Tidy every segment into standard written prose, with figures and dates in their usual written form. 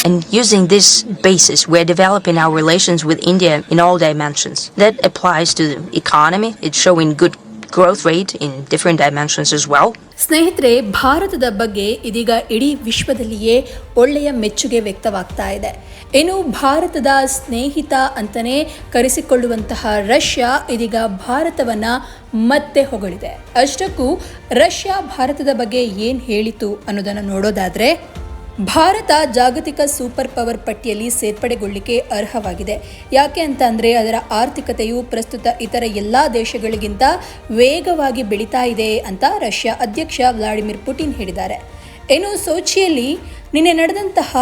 And using this basis, we're developing our relations with India in all dimensions. That applies to the economy. It's showing good growth rate in different dimensions as well. ಸ್ನೇಹಿತರೆ, ಭಾರತದ ಬಗ್ಗೆ ಇದೀಗ ಇಡೀ ವಿಶ್ವದಲ್ಲಿಯೇ ಒಳ್ಳೆಯ ಮೆಚ್ಚುಗೆ ವ್ಯಕ್ತವಾಗ್ತಾ ಇದೆ. ಇನ್ನು ಭಾರತದ ಸ್ನೇಹಿತ ಅಂತಲೇ ಕರೆಸಿಕೊಳ್ಳುವಂತಹ ರಷ್ಯಾ ಇದೀಗ ಭಾರತವನ್ನು ಮತ್ತೆ ಹೊಗಳಿದೆ. ಅಷ್ಟಕ್ಕೂ ರಷ್ಯಾ ಭಾರತದ ಬಗ್ಗೆ ಏನು ಹೇಳಿತು ಅನ್ನೋದನ್ನು ನೋಡೋದಾದರೆ, ಭಾರತ ಜಾಗತಿಕ ಸೂಪರ್ ಪವರ್ ಪಟ್ಟಿಯಲ್ಲಿ ಸೇರ್ಪಡೆಗೊಳ್ಳಿಕ್ಕೆ ಅರ್ಹವಾಗಿದೆ. ಯಾಕೆ ಅಂತ ಅಂದರೆ ಅದರ ಆರ್ಥಿಕತೆಯು ಪ್ರಸ್ತುತ ಇತರ ಎಲ್ಲ ದೇಶಗಳಿಗಿಂತ ವೇಗವಾಗಿ ಬೆಳೀತಾ ಇದೆ ಅಂತ ರಷ್ಯಾ ಅಧ್ಯಕ್ಷ ವ್ಲಾಡಿಮಿರ್ ಪುಟಿನ್ ಹೇಳಿದ್ದಾರೆ. ಇನ್ನು ಸೋಚಿಯಲ್ಲಿ ನಿನ್ನೆ ನಡೆದಂತಹ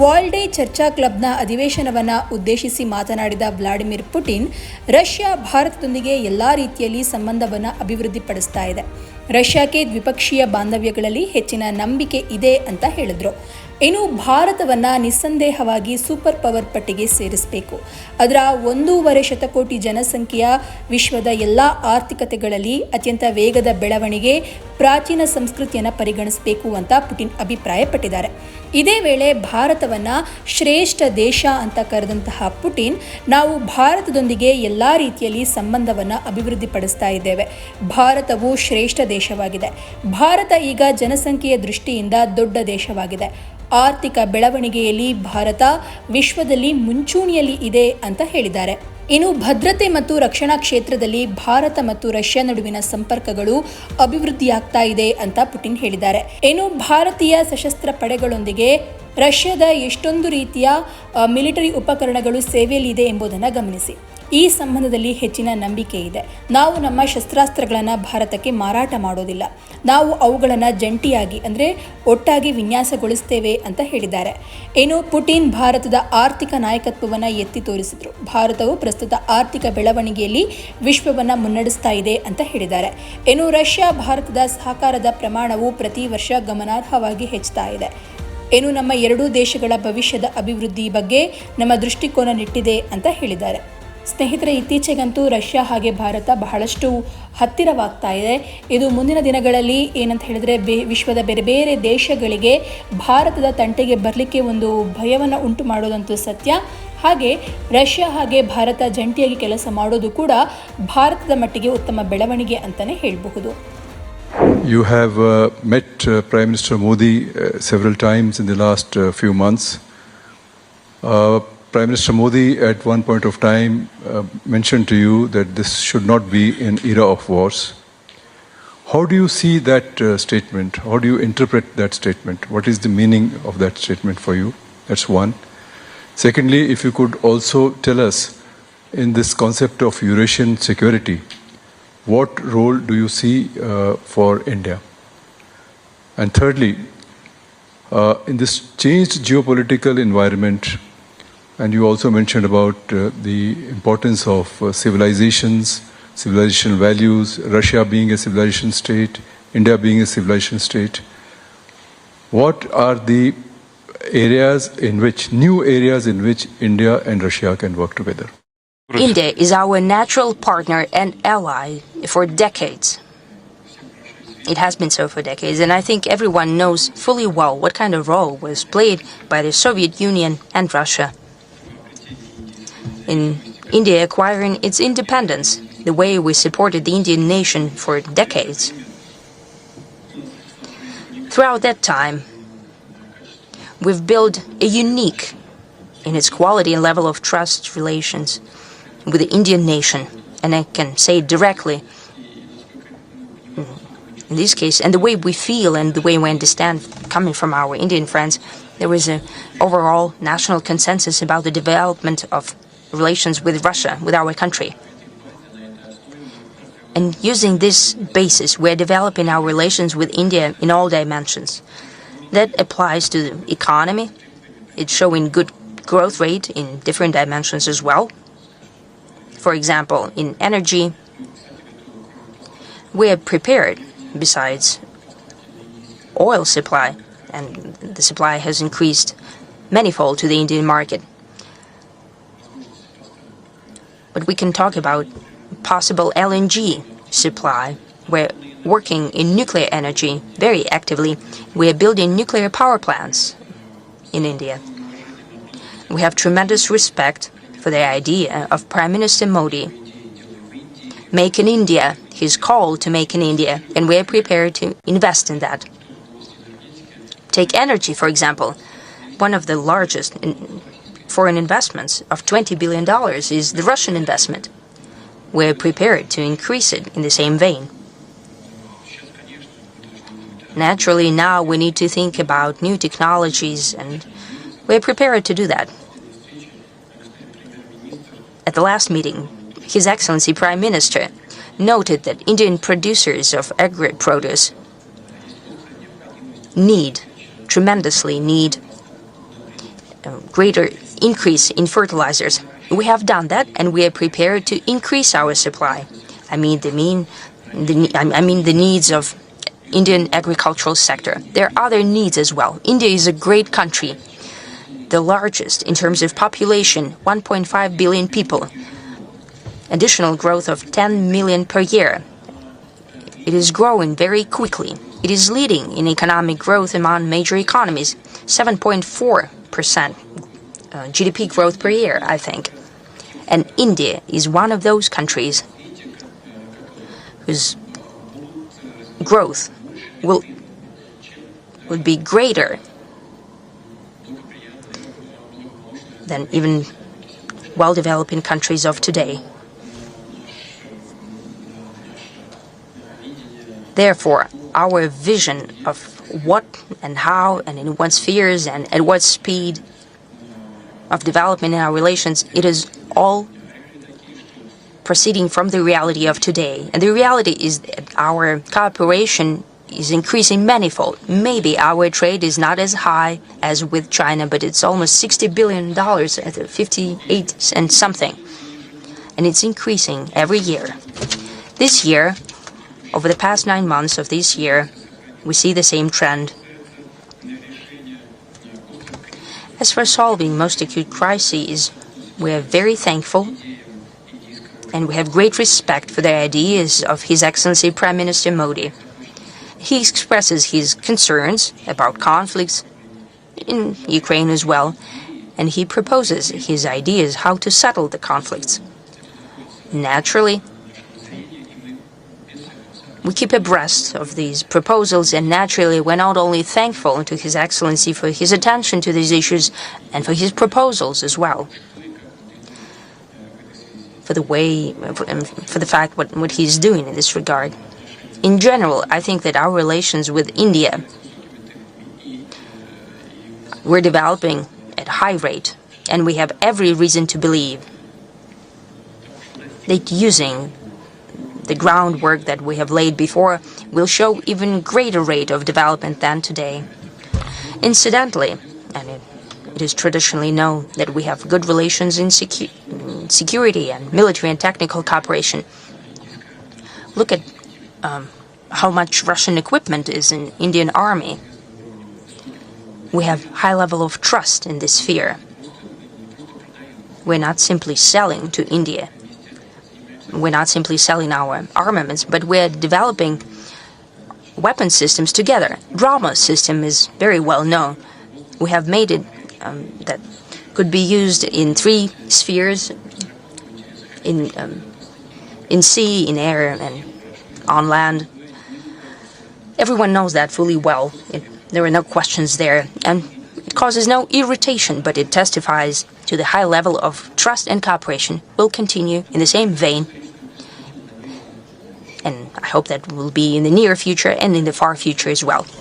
ವಾಲ್ಡೇ ಚರ್ಚಾ ಕ್ಲಬ್ನ ಅಧಿವೇಶನವನ್ನು ಉದ್ದೇಶಿಸಿ ಮಾತನಾಡಿದ ವ್ಲಾಡಿಮಿರ್ ಪುಟಿನ್, ರಷ್ಯಾ ಭಾರತದೊಂದಿಗೆ ಎಲ್ಲ ರೀತಿಯಲ್ಲಿ ಸಂಬಂಧವನ್ನು ಅಭಿವೃದ್ಧಿಪಡಿಸ್ತಾ ಇದೆ. ರಷ್ಯಾಕ್ಕೆ ದ್ವಿಪಕ್ಷೀಯ ಬಾಂಧವ್ಯಗಳಲ್ಲಿ ಹೆಚ್ಚಿನ ನಂಬಿಕೆ ಇದೆ ಅಂತ ಹೇಳಿದ್ರು. ಇನ್ನು ಭಾರತವನ್ನು ನಿಸ್ಸಂದೇಹವಾಗಿ ಸೂಪರ್ ಪವರ್ ಪಟ್ಟಿಗೆ ಸೇರಿಸಬೇಕು. ಅದರ 1.5 ಶತಕೋಟಿ ಜನಸಂಖ್ಯೆಯ ವಿಶ್ವದ ಎಲ್ಲ ಆರ್ಥಿಕತೆಗಳಲ್ಲಿ ಅತ್ಯಂತ ವೇಗದ ಬೆಳವಣಿಗೆ, ಪ್ರಾಚೀನ ಸಂಸ್ಕೃತಿಯನ್ನು ಪರಿಗಣಿಸಬೇಕು ಅಂತ ಪುಟಿನ್ ಅಭಿಪ್ರಾಯಪಟ್ಟಿದ್ದಾರೆ. ಇದೇ ವೇಳೆ ಭಾರತವನ್ನು ಶ್ರೇಷ್ಠ ದೇಶ ಅಂತ ಕರೆದಂತಹ ಪುಟಿನ್, ನಾವು ಭಾರತದೊಂದಿಗೆ ಎಲ್ಲ ರೀತಿಯಲ್ಲಿ ಸಂಬಂಧವನ್ನು ಅಭಿವೃದ್ಧಿಪಡಿಸ್ತಾ ಇದ್ದೇವೆ. ಭಾರತವು ಶ್ರೇಷ್ಠ ದೇಶವಾಗಿದೆ. ಭಾರತ ಈಗ ಜನಸಂಖ್ಯೆಯ ದೃಷ್ಟಿಯಿಂದ ದೊಡ್ಡ ದೇಶವಾಗಿದೆ. ಆರ್ಥಿಕ ಬೆಳವಣಿಗೆಯಲ್ಲಿ ಭಾರತ ವಿಶ್ವದಲ್ಲಿ ಮುಂಚೂಣಿಯಲ್ಲಿ ಇದೆ ಅಂತ ಹೇಳಿದ್ದಾರೆ. ಇನ್ನು ಭದ್ರತೆ ಮತ್ತು ರಕ್ಷಣಾ ಕ್ಷೇತ್ರದಲ್ಲಿ ಭಾರತ ಮತ್ತು ರಷ್ಯಾ ನಡುವಿನ ಸಂಪರ್ಕಗಳು ಅಭಿವೃದ್ಧಿಯಾಗ್ತಾ ಇದೆ ಅಂತ ಪುಟಿನ್ ಹೇಳಿದ್ದಾರೆ. ಇನ್ನು ಭಾರತೀಯ ಸಶಸ್ತ್ರ ಪಡೆಗಳೊಂದಿಗೆ ರಷ್ಯಾದ ಎಷ್ಟೊಂದು ರೀತಿಯ ಮಿಲಿಟರಿ ಉಪಕರಣಗಳು ಸೇವೆಯಲ್ಲಿದೆ ಎಂಬುದನ್ನು ಗಮನಿಸಿ. ಈ ಸಂಬಂಧದಲ್ಲಿ ಹೆಚ್ಚಿನ ನಂಬಿಕೆ ಇದೆ. ನಾವು ನಮ್ಮ ಶಸ್ತ್ರಾಸ್ತ್ರಗಳನ್ನು ಭಾರತಕ್ಕೆ ಮಾರಾಟ ಮಾಡೋದಿಲ್ಲ. ನಾವು ಅವುಗಳನ್ನು ಜಂಟಿಯಾಗಿ ಅಂದರೆ ಒಟ್ಟಾಗಿ ವಿನ್ಯಾಸಗೊಳಿಸ್ತೇವೆ ಅಂತ ಹೇಳಿದ್ದಾರೆ. ಇನ್ನು ಪುಟಿನ್ ಭಾರತದ ಆರ್ಥಿಕ ನಾಯಕತ್ವವನ್ನು ಎತ್ತಿ ತೋರಿಸಿದರು. ಭಾರತವು ಪ್ರಸ್ತುತ ಆರ್ಥಿಕ ಬೆಳವಣಿಗೆಯಲ್ಲಿ ವಿಶ್ವವನ್ನು ಮುನ್ನಡೆಸ್ತಾ ಇದೆ ಅಂತ ಹೇಳಿದ್ದಾರೆ. ಇನ್ನು ರಷ್ಯಾ ಭಾರತದ ಸಹಕಾರದ ಪ್ರಮಾಣವು ಪ್ರತಿ ವರ್ಷ ಗಮನಾರ್ಹವಾಗಿ ಹೆಚ್ಚುತ್ತಾ ಇದೆ. ಇನ್ನು ನಮ್ಮ ಎರಡೂ ದೇಶಗಳ ಭವಿಷ್ಯದ ಅಭಿವೃದ್ಧಿ ಬಗ್ಗೆ ನಮ್ಮ ದೃಷ್ಟಿಕೋನ ನೆಟ್ಟಿದೆ ಅಂತ ಹೇಳಿದ್ದಾರೆ. ಸ್ನೇಹಿತರೆ, ಇತ್ತೀಚೆಗಂತೂ ರಷ್ಯಾ ಹಾಗೆ ಭಾರತ ಬಹಳಷ್ಟು ಹತ್ತಿರವಾಗ್ತಾ ಇದೆ. ಇದು ಮುಂದಿನ ದಿನಗಳಲ್ಲಿ ಏನಂತ ಹೇಳಿದ್ರೆ ವಿಶ್ವದ ಬೇರೆ ಬೇರೆ ದೇಶಗಳಿಗೆ ಭಾರತದ ತಂಟೆಗೆ ಬರಲಿಕ್ಕೆ ಒಂದು ಭಯವನ್ನು ಉಂಟು ಮಾಡೋದಂತೂ ಸತ್ಯ. ಹಾಗೆ ರಷ್ಯಾ ಹಾಗೆ ಭಾರತ ಜಂಟಿಯಾಗಿ ಕೆಲಸ ಮಾಡೋದು ಕೂಡ ಭಾರತದ ಮಟ್ಟಿಗೆ ಉತ್ತಮ ಬೆಳವಣಿಗೆ ಅಂತಲೇ ಹೇಳಬಹುದು. You have met Prime Minister Modi several times in the last few months. Prime Minister Modi at one point of time mentioned to you that this should not be an era of wars. How do you see that statement? How do you interpret that statement? What is the meaning of that statement for you? That's one. Secondly, if you could also tell us in this concept of Eurasian security, what role do you see for India? And thirdly, in this changed geopolitical environment, and you also mentioned about the importance of civilizations, civilizational values, Russia being a civilization state, India being a civilization state. What are the new areas in which India and Russia can work together? India is our natural partner and ally for decades. It has been so for decades, and I think everyone knows fully well what kind of role was played by the Soviet Union and Russia in India acquiring its independence, the way we supported the Indian nation for decades. Throughout that time, we've built a unique, in its quality and level of trust relations with the Indian nation, and I can say directly in this case, and the way we feel and the way we understand coming from our Indian friends, there was an overall national consensus about the development of relations with Russia, with our country. And using this basis, we're developing our relations with India in all dimensions. That applies to the economy. It's showing good growth rate in different dimensions as well. For example, in energy, we are prepared besides oil supply, and the supply has increased manifold to the Indian market. But we can talk about possible LNG supply. We're working in nuclear energy very actively. We are building nuclear power plants in India. We have tremendous respect for the idea of Prime Minister Modi. Make in India, his call to make in India, and we are prepared to invest in that. Take energy, for example. One of the largest foreign investments of $20 billion is the Russian investment. We are prepared to increase it in the same vein. Naturally, now we need to think about new technologies, and we are prepared to do that. At the last meeting, His Excellency Prime Minister noted that Indian producers of agri-produce tremendously need a greater increase in fertilizers. We have done that, and we are prepared to increase our supply. I mean the needs of Indian agricultural sector. There are other needs as well. India is a great country, the largest in terms of population, 1.5 billion people, additional growth of 10 million per year. It is growing very quickly. It is leading in economic growth among major economies, 7.4% GDP growth per year, I think. And India is one of those countries whose growth would be greater than even well-developing countries of today. Therefore, our vision of what and how and in what spheres and at what speed of development in our relations, it is all proceeding from the reality of today. And the reality is that our cooperation is increasing manifold. Maybe our trade is not as high as with China, but it's almost $60 billion at 58 and something. And it's increasing every year. This year, over the past 9 months of this year, we see the same trend. As for solving most acute crises, we are very thankful and we have great respect for the ideas of His Excellency Prime Minister Modi. He expresses his concerns about conflicts in Ukraine as well, and he proposes his ideas how to settle the conflicts. Naturally, we keep abreast of these proposals, and naturally we're not only thankful to His Excellency for his attention to these issues and for his proposals as well, for the fact what he's doing in this regard. In general, I think that our relations with India we're developing at high rate, and we have every reason to believe that using the groundwork that we have laid before will show even greater rate of development than today. Incidentally, and it is traditionally known that we have good relations in security and military and technical cooperation. Look at how much Russian equipment is in Indian army. We have high level of trust in this sphere. We're not simply selling to India. We're not simply selling our armaments, but we're developing weapon systems together. BrahMos system is very well known. We have made it that could be used in 3 spheres, in sea, in air, and on land. Everyone knows that fully well. There are no questions there, and it causes no irritation, but it testifies to the high level of trust and cooperation. Will continue in the same vein, and I hope that will be in the near future and in the far future as well.